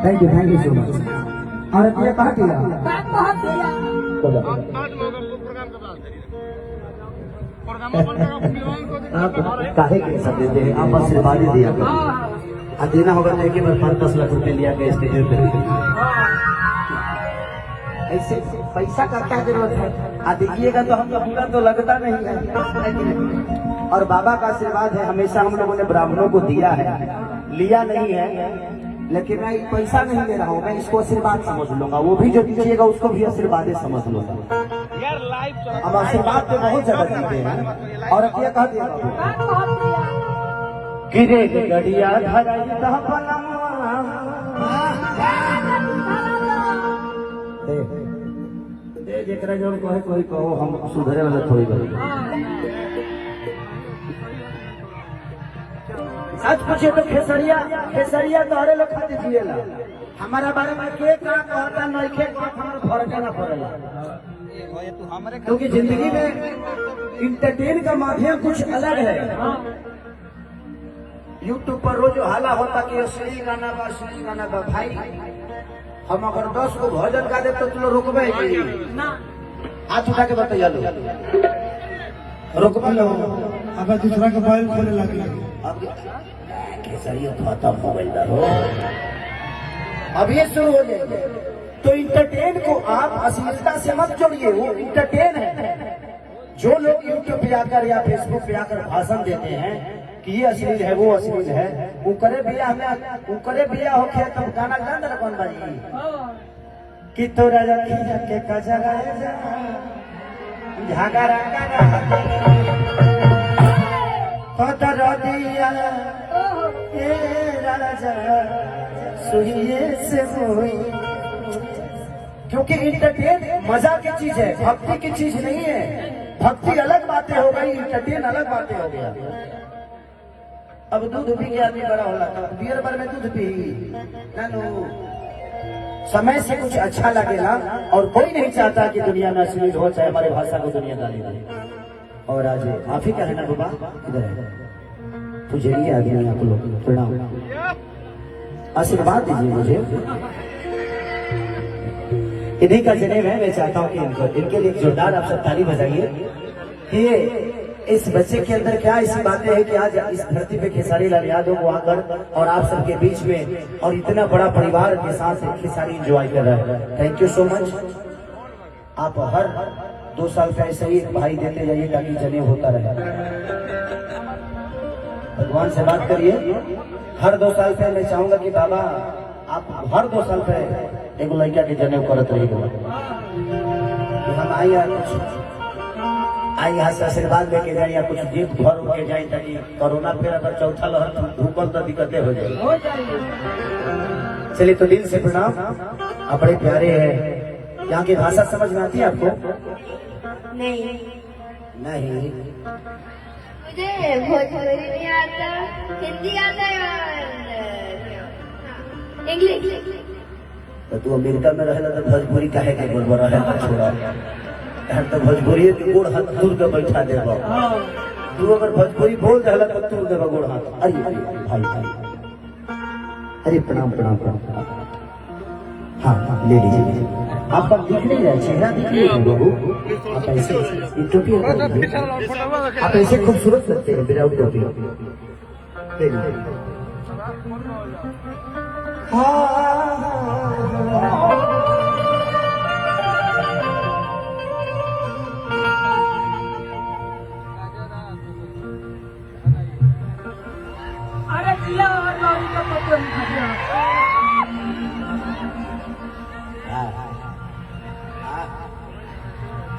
Thank you so much. और ये कहा किया आप काहे के सब देते हैं, आप आशीर्वाद ही दिया करो। देना होगा तो एक बार 5-10 लाख रुपए लिया के स्टेज पे ऐसे पैसा का क्या जरूरत है। देखिएगा तो हमको बुरा तो लगता नहीं है। और बाबा का आशीर्वाद है, हमेशा हम लोगों ने ब्राह्मणों को दिया है, लिया नहीं है, लेकिन मैं पैसा नहीं दे रहा हूँ, मैं इसको आशीर्वाद समझ लूंगा। वो भी जो दीजिएगा उसको भी आशीर्वाद समझ लूंगा। अब आशीर्वाद पे बहुत जगह देते हैं। और क्या कह दिया गिरे गड़िया जेकरा जो कहे कोई कहो, हम सुधरे वाला थोड़ी बड़ी। सच पूछे तो खेसरिया तोहरे लोग खा दीजिएला। हमारा बारे में के का कहता नहीं खे हमारा फर्क ना पड़ेला, क्योंकि जिंदगी में इंटरटेन का माध्यम कुछ अलग है। यूट्यूब पर रोज हाला होता कि असली गाना बा भाई। हम अगर 10 को भजन गा दे तो तुम रोकबे ना, हाथ उठा के बताइए लो रोकबे लो। अगर दूसरा का मोबाइल खोले लगे अब केसरिया खत्म हो गई हो, अब ये शुरू हो जाएंगे। तो इंटरटेन को आप अश्लीलता से मत जोड़िए, वो इंटरटेन है। जो लोग यूट्यूब पे आकर या फेसबुक पे आकर भाषण देते हैं कि ये अश्लील है, वो अश्लील है, उकरे बिया होके तब गाना गाना कौन बाजी कि तोरा रखी के कजरा झगड़ा कतर दिया ए राजा सुइए से हुई। क्योंकि इंटरटेन मजा की चीज है, भक्ति की चीज नहीं है। भक्ति अलग बातें हो गई, इंटरटेन अलग बातें हो गया। अब दूध पी के आदमी बड़ा होला, बियर बार में दूध पी नानू। समय से कुछ अच्छा लगेगा, और कोई नहीं चाहता कि दुनिया में अश्लील हो, चाहे हमारे भाषा को दुनिया गाली दे। और आज आप ही कहना बाबा इधर है तुझे लिए आदमी आप लोग प्रणाम, आशीर्वाद दीजिए मुझे। इन्हीं का जनेब है, मैं चाहता हूँ कि इनके लिए जोरदार आप सब ताली बजाइए। ये इस बच्चे के अंदर क्या ऐसी बातें हैं कि आज इस धरती पे खेसारी लाल यादव को आकर और आप सबके बीच में और इतना बड़ा परिवार के साथ खेसारी एंजॉय कर रहा है। Thank you so much. आप हर 2 साल पे ऐसे ही भाई देते जाइए ताकि जनेब होता रहे। भगवान से बात करिए। हर 2 साल पे मैं चाहूंगा कि बाबा आप हर 2 साल पे एक लड़का के जनेब करत रहिएगा। हम आई यहाँ से आशीर्वाद लेके जाए या कुछ गिफ्ट घर के जाए, ताकि कोरोना फिर अगर चौथा लहर भूकल तो दिक्कतें हो जाए। चलिए तो दिल से प्रणाम। आप बड़े प्यारे हैं। यहाँ की भाषा समझ में आती है आपको? नहीं मुझे भोजपुरी नहीं आता, हिंदी आता है और इंग्लिश। तो तू अमेरिका में रहेला तो भोजपुरी काहे के बोल रहा है? छोड़ा तो भोजपुरी गोड़ हाथ दूर के बैठा देगा। तू अगर भोजपुरी बोल जाला तो तू देगा गोड़ हाथ। अरे भाई अरे प्रणाम। हाँ ले लीजिए। आपका दिख नहीं रहा, चेहरा दिख नहीं रहा बाबू। आप ऐसे टोपी आप ऐसे खूबसूरत लगते हैं विदाउट टोपी।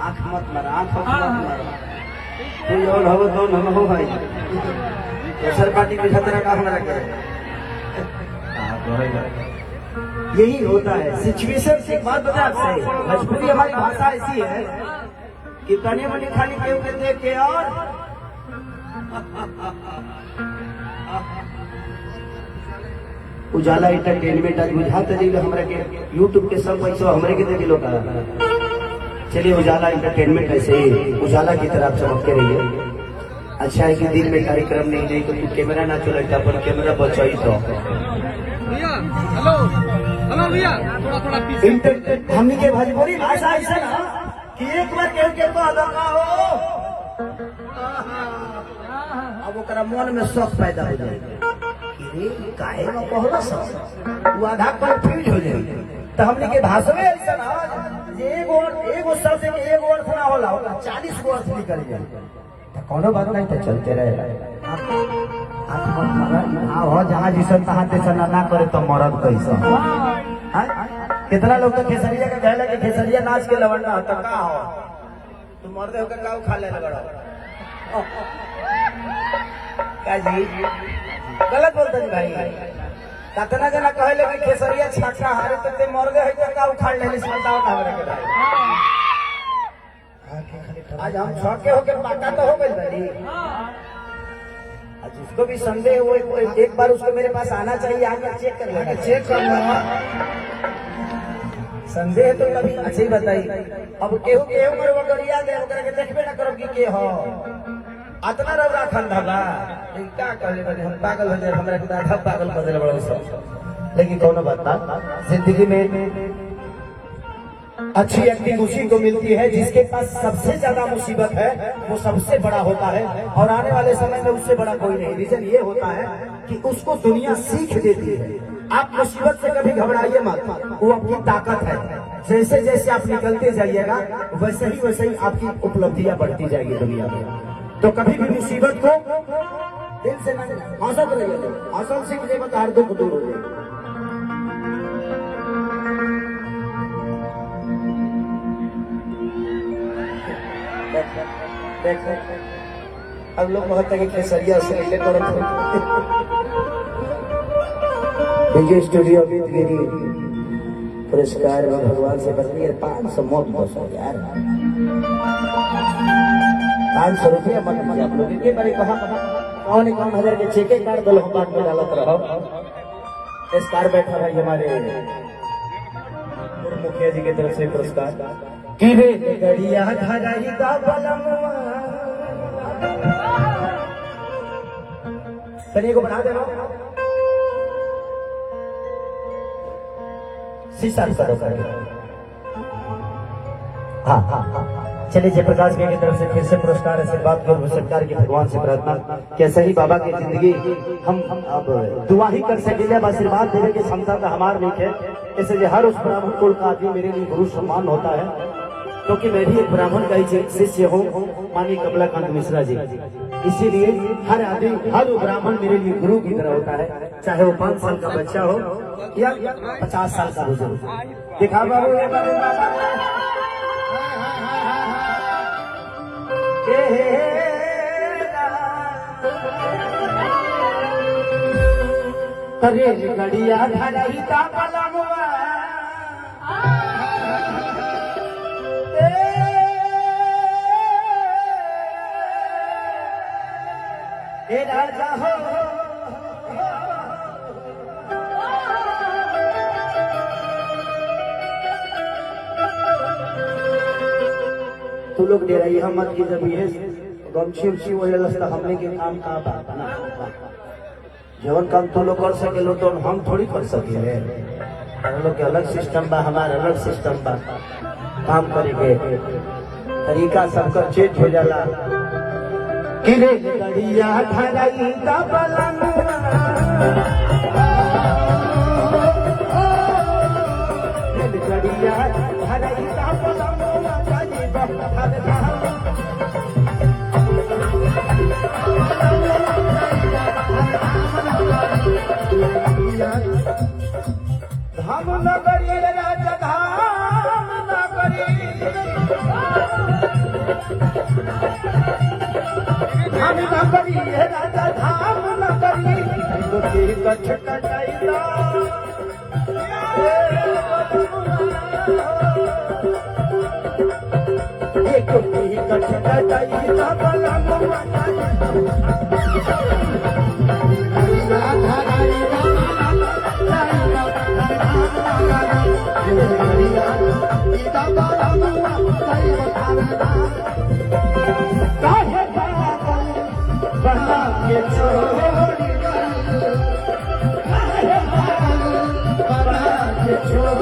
आँख मत मारा। कोई और हो तो न हो भाई, दूसर पार्टी में खतरा का हमारा क्या। यही होता है सिचुएशन। एक बात बता आपसे, भोजपुरी हमारी भाषा ऐसी है कि तने मने खाली केहू के देख के और उजाला एंटरटेनमेंट आज बुझाते नहीं हमारे के यूट्यूब के सब पैसा हमारे के दिलो का। चलिए उजाला एंटरटेनमेंट ऐसे ही उजाला की तरफ चमकते रहिए। अच्छा है कि दिन में कार्यक्रम नहीं नहीं तो कैमरा ना चले, अपन कैमरा बचाई तो। हमने के भोजपुरी भाषा ऐसा ना कि एक बार कह के तो अदका हो अब ओकरा मन में शौक पैदा हो जाएगा कि रे काहे में कहला सब वो आधा कंफ्यूज हो जाए। तो हमने के भाषा में ऐसा ना एगो शब्द के एगो अर्थ ना होला 40 गो अर्थ निकल जाए। तो कोनो बात नहीं तो चलते रहे हो जहाँ जिस तहाँ ते ना करे तो मरद कैसा। कितना लोग तो खेसरिया का कहला कि खेसरिया नाच के लवंडा तो का हो तुम मर्दे होकर का खा ले क्या जी गलत बोलते भाई। कतना जना कहले कि खेसरिया छाका हारे तो ते मर्दे है तो का उखाड़ ले बताओ ना हमरे के भाई। आज हम छके होके पाका तो हो गइल भाई। आज उसको भी संदेह हो एक बार उसको मेरे पास आना चाहिए आकर चेक कर लेना चेक कर लेना संदेह तो कभी अच्छी बताई। अब केहू केहू मर वो गरिया दे ओकरा के देखबे ना करब कि के हो अतना रौरा खंडा का कहले बने हम पागल हो जाए हमरा के आधा पागल कर देले बड़ा सब। लेकिन कोनो बात ना जिंदगी में अच्छी एक्टिंग उसी को मिलती है जिसके पास सबसे ज्यादा मुसीबत है वो सबसे बड़ा होता है और आने वाले समय में उससे बड़ा कोई नहीं। रीजन ये होता है कि उसको दुनिया सीख देती है। आप मुसीबत से कभी घबराइए मत, वो आपकी ताकत है। जैसे जैसे आप निकलते जाइएगा वैसे ही आपकी उपलब्धियां बढ़ती जाएगी दुनिया में। तो कभी भी मुसीबत को दिल से हौसत रहिए, हौसल सीख ले बता हर दुख दूर हो जाए। अब लोग कहते हैं कि खेसरिया से ले विजय स्टूडियो गिरी पुरस्कार में भगवान से बदली 500 मौत बस हो यार 500 रुपया मत दीजिए आप लोग के बारे कहा 51,000 के चेके कार्ड दल हम बात में डालत रहो। इस कार बैठा भाई हमारे पूर्व मुखिया जी की तरफ से पुरस्कार कि रे गड़िया धराई दा बलमवा तनी को बना दे लो शीशा करो करके। हाँ चलिए जयप्रकाश भैया की तरफ से फिर से पुरस्कार आशीर्वाद और सरकार की भगवान से प्रार्थना कैसे ही बाबा की जिंदगी हम अब दुआ ही कर सकेंगे। अब आशीर्वाद देने की क्षमता का हमार नहीं है। इसलिए हर उस ब्राह्मण कुल का आदमी मेरे लिए गुरु सम्मान होता है क्योंकि मैं भी एक ब्राह्मण का ही शिष्य हूँ माननीय कमलाकांत मिश्रा जी। इसीलिए हर आदमी हर ब्राह्मण मेरे लिए गुरु की तरह होता है चाहे वो 5 साल का बच्चा हो या 50 साल का बुजुर्ग। दिखा बाबू अरे गड़िया धराई दा बलमवा ए राजा हो तू लोग दे रही हम मत की जब ये गमछी उमछी वो लस्ता हमने के काम का बात ना जवन काम तू लोग कर सके लो तो हम थोड़ी कर सके हम लोग के अलग सिस्टम बा हमारा अलग सिस्टम बा काम करे के तरीका सबका चेंज हो जाला। किरे गड़िया धराई दा बलमवा गड़िया धराई दा बलमवा जानी बहर धाम नगरी राजा धाम नगरी धाम नगरी राजा धाम नगरी गोटी कछ कटाईदा एक गोटी कछ कटाईदा बलमवा बना के छोड़ी बना के के छोड़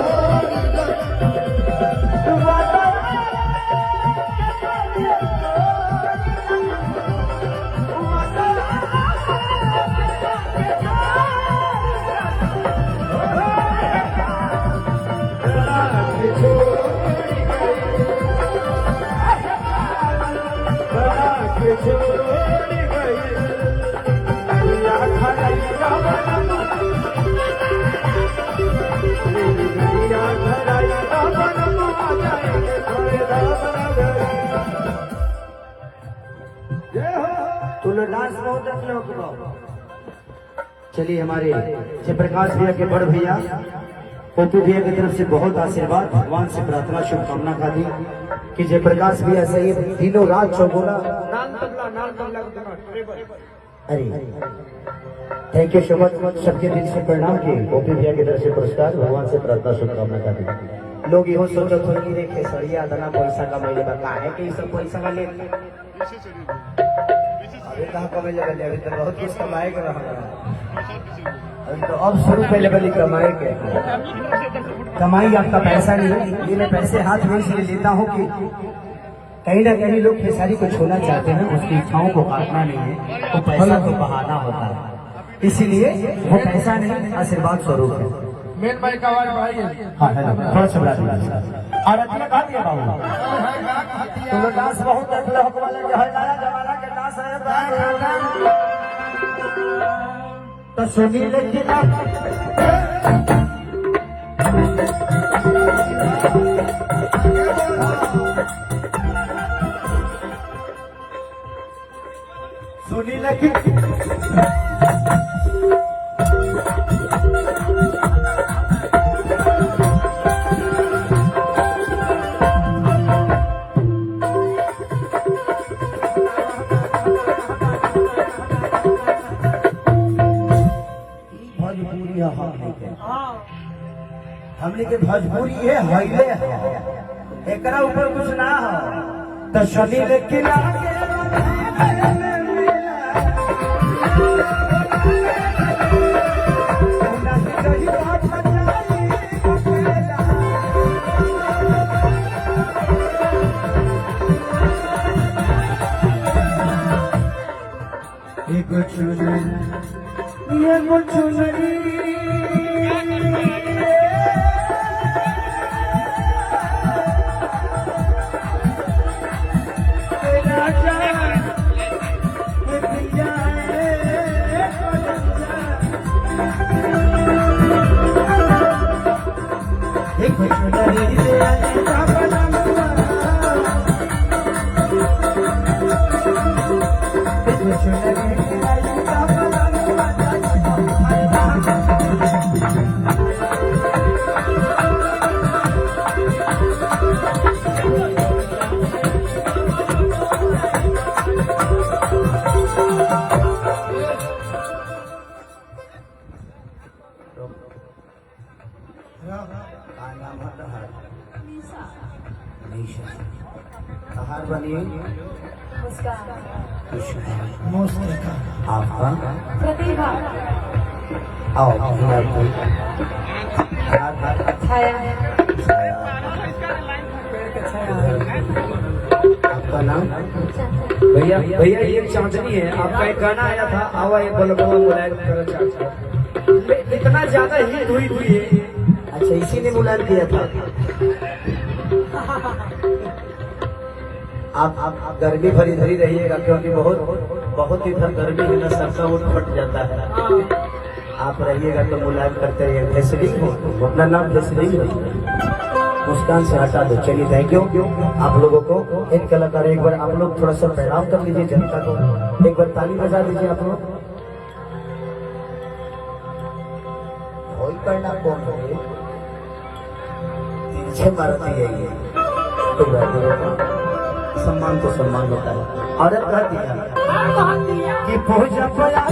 वादा तुलदास बहुत लोग। चलिए हमारे जयप्रकाश भैया के बड़ भैया पप्पू भैया की तरफ से बहुत आशीर्वाद, भगवान से प्रार्थना शुभकामना का दी कि जयप्रकाश भैया सही दिनों रात चौगुना। अरे थैंक यू सो मच, सबके दिल से प्रणाम की पप्पू भैया की तरफ से पुरस्कार, भगवान से प्रार्थना शुभकामना का दी। लोग यो सोचो थोड़ी देखे सरिया दना पैसा कमाइले बा काहे के ई सब पैसा वाले अभी कहाँ कमाई लगे, अभी तो बहुत कुछ कमाए के रहा, अभी तो अब शुरू पहले वाली कमाए के कमाई आपका पैसा नहीं है। ये मैं पैसे हाथ में इसलिए लेता हूँ कि कहीं ना कहीं लोग खेसारी को छूना चाहते हैं, उसकी इच्छाओं को काटना नहीं है, तो पैसा तो बहाना होता है, इसीलिए वो पैसा नहीं आशीर्वाद स्वरूप है। मेन भाई का आवाज भाई है। हाँ है ना, थोड़ा सा और अतिया कहा दिया बाबू तो डांस बहुत अगला वाले जो है नया जमाना के डांस है तो सुनी लेकिन सुनी लेकिन हमने के भोजपुरी है हईले एकरा ऊपर कुछ ना हो तो सुनी लेकिन आपका प्रतिभा आओ छाया आपका नाम भैया भैया ये चांदनी है, आपका एक गाना आया था आवा ये बलबला मुलायम करो चाचा, इतना ज्यादा हिट हुई है। अच्छा इसी ने मुलायम किया था। आप गर्मी भरी धरी रहिएगा क्योंकि बहुत इधर गर्मी है ना, सबका उठ फट जाता है। आप रहिएगा तो मुलायम करते रहिए। फेसलिंग हो अपना नाम फेसलिंग हो, मुस्कान से हटा दो। चलिए थैंक यू आप लोगों को। इन कलाकार एक बार आप लोग थोड़ा सा प्रणाम कर लीजिए जनता को, एक बार ताली बजा दीजिए आप लोग। कोई करना कौन है पीछे मारती है ये तो सम्मान तो सम्मान होता है। औरत कह दिया कि पूजा पया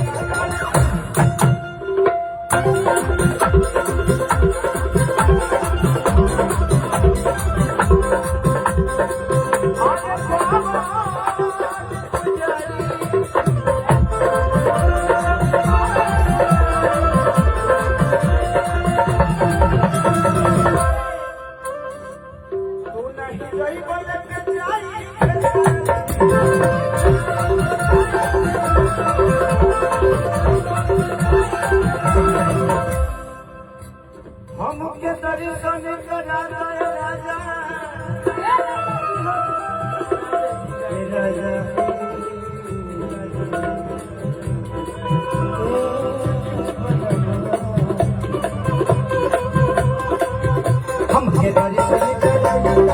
हमके दर्शन करा दे राजा हे राजा हमके दर्शन करा दे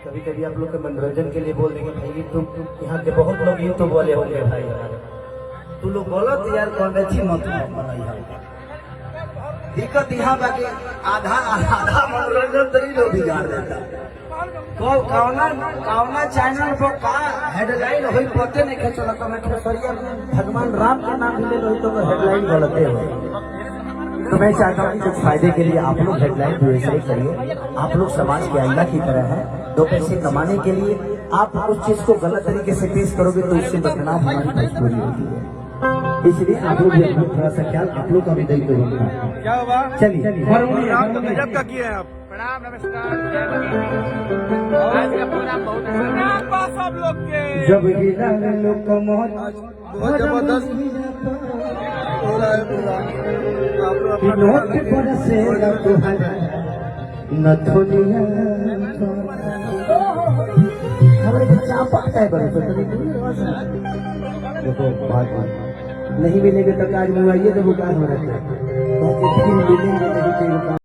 कभी कभी आप लोग के मनोरंजन के लिए बोल देंगे भाई तुम यहाँ के बहुत लोग यूट्यूब वाले होंगे भाई तू लोग बोलो तो यार कौन अच्छी मत दिक्कत यहाँ बाकी आधा आधा मनोरंजन तो नहीं लोग बिगाड़ देता तो कौना चैनल पर का हेडलाइन हो पते नहीं खेचला तो मैं खेसरिया भगवान राम का नाम ले लो तो हेडलाइन गलत है तो मैं चाहता हूँ कि कुछ फायदे के लिए आप लोग हेडलाइन भी वैसे ही करिए आप लोग समाज के आईना की तरह है दो पैसे कमाने के लिए आप उस चीज को गलत तरीके से पेश करोगे तो उससे बदनाम हमारी मजबूरी होती है इसलिए आप लोग भी थोड़ा सा ख्याल आप लोग का भी दायित्व होगा क्या हुआ चलिए प्रोग्राम तो गजब का किए हैं आप प्रणाम नमस्कार आज का प्रोग्राम बहुत प्रणाम बा सब लोग के जब गिरा लोग को मौत बहुत जबरदस्त हो रहा है प्रोग्राम नोट पर से न थोलिया हमारे बच्चा पकता है बड़े देखो बात नहीं मिलेंगे तो आज मंगवाइए तो वो क्या हो रहा है मिलेंगे नहीं